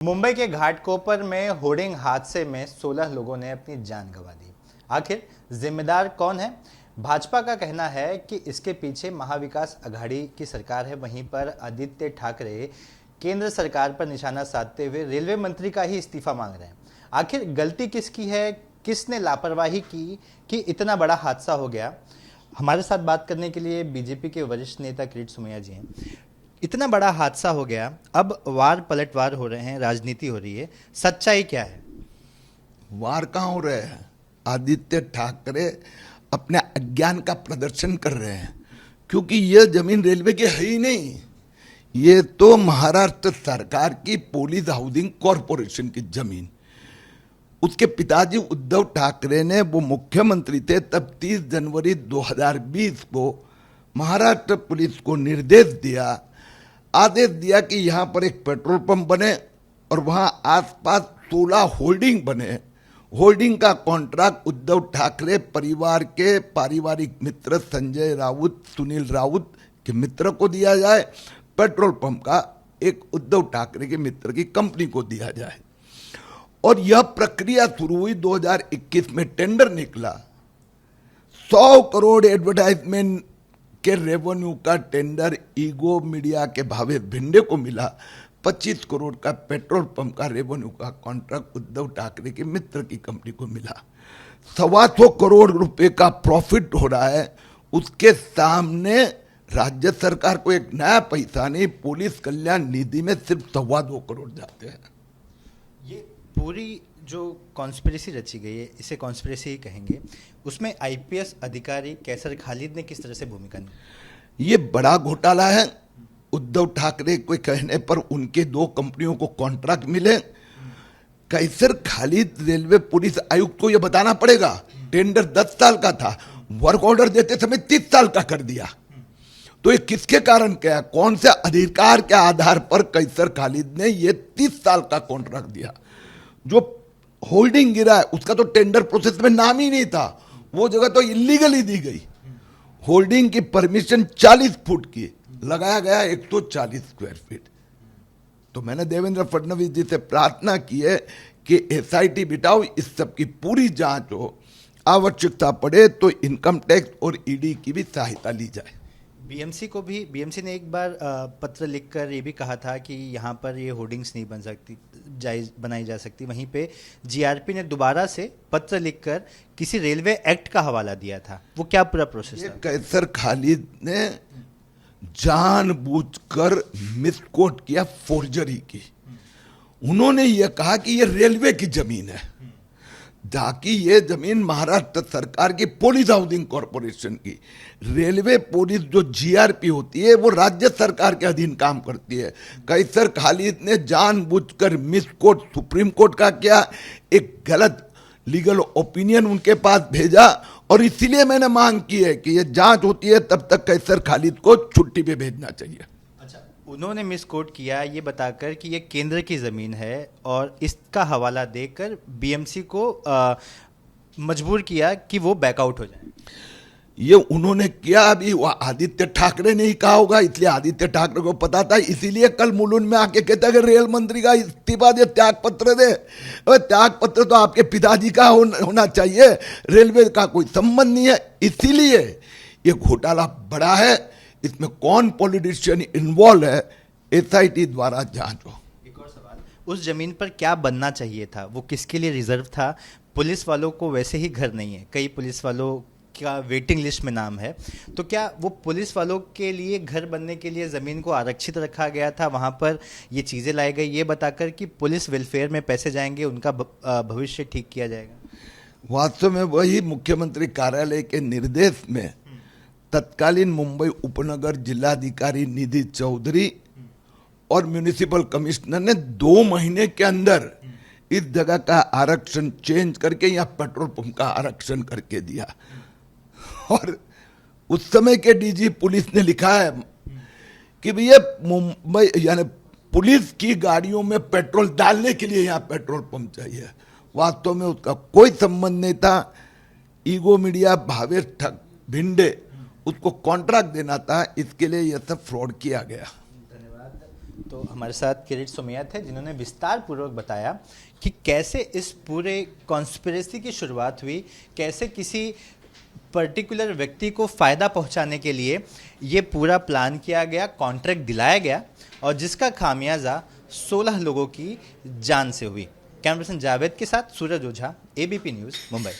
मुंबई के घाटकोपर में होर्डिंग हादसे में 16 लोगों ने अपनी जान गंवा दी। आखिर जिम्मेदार कौन है? भाजपा का कहना है कि इसके पीछे महाविकास अघाड़ी की सरकार है। वहीं पर आदित्य ठाकरे केंद्र सरकार पर निशाना साधते हुए रेलवे मंत्री का ही इस्तीफा मांग रहे हैं। आखिर गलती किसकी है? किसने लापरवाही की कि इतना बड़ा हादसा हो गया? हमारे साथ बात करने के लिए बीजेपी के वरिष्ठ नेता किरीट सोमैया जी हैं। इतना बड़ा हादसा हो गया, अब वार पलटवार हो रहे हैं, राजनीति हो रही है, सच्चाई क्या है? वार कहाँ हो रहे हैं? आदित्य ठाकरे अपने अज्ञान का प्रदर्शन कर रहे हैं, क्योंकि यह जमीन रेलवे की है ही नहीं। ये तो महाराष्ट्र सरकार की पोलिस हाउसिंग कॉरपोरेशन की जमीन। उसके पिताजी उद्धव ठाकरे ने, वो मुख्यमंत्री थे तब, 30 जनवरी 2020 को महाराष्ट्र पुलिस को आदेश दिया कि यहाँ पर एक पेट्रोल पंप बने और वहाँ आसपास 16 होल्डिंग बने। होल्डिंग का कॉन्ट्रैक्ट उद्धव ठाकरे परिवार के पारिवारिक मित्र संजय राउत, सुनील राउत के मित्र को दिया जाए। पेट्रोल पंप का एक उद्धव ठाकरे के मित्र की कंपनी को दिया जाए। और यह प्रक्रिया शुरू हुई 2021 में। टेंडर निकला, 100 करोड़ एडवर्टाइजमेंट के रेवेन्यू का टेंडर ईगो मीडिया के भावेश भिंडे को मिला। 25 करोड़ का पेट्रोल पंप का रेवेन्यू का कॉन्ट्रैक्ट उद्धव ठाकरे के मित्र की कंपनी को मिला। 125 करोड़ रुपए का प्रॉफिट हो रहा है। उसके सामने राज्य सरकार को एक नया पैसा नहीं, पुलिस कल्याण निधि में सिर्फ 2.25 करोड़ जाते हैं। ये पूरी जो कॉन्स्पिरेसी रची गई है, इसे कॉन्स्पिरेसी ही कहेंगे, उसमें आईपीएस अधिकारी कैसर खालिद ने किस तरह से भूमिका निभाई? ये बड़ा घोटाला है। उद्धव ठाकरे के कहने पर उनके 2 कंपनियों को कॉन्ट्रैक्ट मिले। कैसर खालिद रेलवे पुलिस आयुक्त को यह बताना पड़ेगा। टेंडर 10 साल का था, वर्क ऑर्डर देते समय 30 साल का कर दिया। तो ये किसके कारण क्या, कौन से अधिकार के आधार पर कैसर खालिद ने ये 30 साल का कॉन्ट्रैक्ट दिया? जो होल्डिंग गिरा है उसका तो टेंडर प्रोसेस में नाम ही नहीं था, वो जगह तो इलीगली दी गई। होल्डिंग की परमिशन 40 फुट की, लगाया गया 140 स्क्वायर फीट। तो मैंने देवेंद्र फडणवीस जी से प्रार्थना की है कि एसआईटी बिठाओ, इस सब की पूरी जांच हो, आवश्यकता पड़े तो इनकम टैक्स और ईडी की भी सहायता ली जाए। बीएमसी ने एक बार पत्र लिखकर ये भी कहा था कि यहाँ पर ये होर्डिंग्स नहीं बनाई जा सकती। वहीं पे जीआरपी ने दोबारा से पत्र लिखकर किसी रेलवे एक्ट का हवाला दिया था। वो क्या पूरा प्रोसेस था? कैसर खालिद ने जानबूझकर मिसकोट किया, फोर्जरी की। उन्होंने ये कहा कि ये रेलवे की जमीन है, ताकि ये जमीन महाराष्ट्र सरकार की पुलिस हाउसिंग कॉरपोरेशन की। रेलवे पुलिस जो जीआरपी होती है वो राज्य सरकार के अधीन काम करती है। कैसर खालिद ने जानबूझकर मिसकोट सुप्रीम कोर्ट का किया, एक गलत लीगल ओपिनियन उनके पास भेजा, और इसीलिए मैंने मांग की है कि ये जांच होती है तब तक कैसर खालिद को छुट्टी पे भेजना चाहिए। उन्होंने मिसकोट किया ये बताकर कि ये केंद्र की ज़मीन है और इसका हवाला देकर बीएमसी को मजबूर किया कि वो बैकआउट हो जाए। ये उन्होंने किया, अभी वो आदित्य ठाकरे ने ही कहा होगा, इसलिए आदित्य ठाकरे को पता था। इसीलिए कल मुलुंड में आके कहता है कि रेल मंत्री का इस्तीफा दे, त्याग पत्र दे। त्याग पत्र तो आपके पिताजी का होना चाहिए, रेलवे का कोई संबंध नहीं है। इसीलिए ये घोटाला बड़ा है, इसमें कौन पॉलिटिशियन इन्वॉल्व है, एसआईटी द्वारा जांच हो। एक और सवाल, उस जमीन पर क्या बनना चाहिए था? वो किसके लिए रिजर्व था? पुलिस वालों को वैसे ही घर नहीं है, कई पुलिस वालों का वेटिंग लिस्ट में नाम है, तो क्या वो पुलिस वालों के लिए घर बनने के लिए जमीन को आरक्षित रखा गया था? वहां पर ये चीजें लाई गई ये बताकर कि पुलिस वेलफेयर में पैसे जाएंगे, उनका भविष्य ठीक किया जाएगा। वास्तव में वही मुख्यमंत्री कार्यालय के निर्देश में तत्कालीन मुंबई उपनगर जिलाधिकारी निधि चौधरी और म्युनिसिपल कमिश्नर ने 2 महीने के अंदर इस जगह का आरक्षण चेंज करके यहाँ पेट्रोल पंप का आरक्षण करके दिया। और उस समय के डीजी पुलिस ने लिखा है कि भैया मुंबई यानी पुलिस की गाड़ियों में पेट्रोल डालने के लिए यहाँ पेट्रोल पंप चाहिए। वास्तव में उसका कोई संबंध नहीं था। ईगो मीडिया भावेश भिंडे उसको कॉन्ट्रैक्ट देना था, इसके लिए यह सब फ्रॉड किया गया। धन्यवाद। तो हमारे साथ किरीट सोमैया थे जिन्होंने विस्तार पूर्वक बताया कि कैसे इस पूरे कॉन्स्पिरेसी की शुरुआत हुई, कैसे किसी पर्टिकुलर व्यक्ति को फ़ायदा पहुंचाने के लिए ये पूरा प्लान किया गया, कॉन्ट्रैक्ट दिलाया गया और जिसका खामियाजा 16 लोगों की जान से हुई। कैमरा पर्सन जावेद के साथ सूरज ओझा, एबीपी न्यूज़, मुंबई।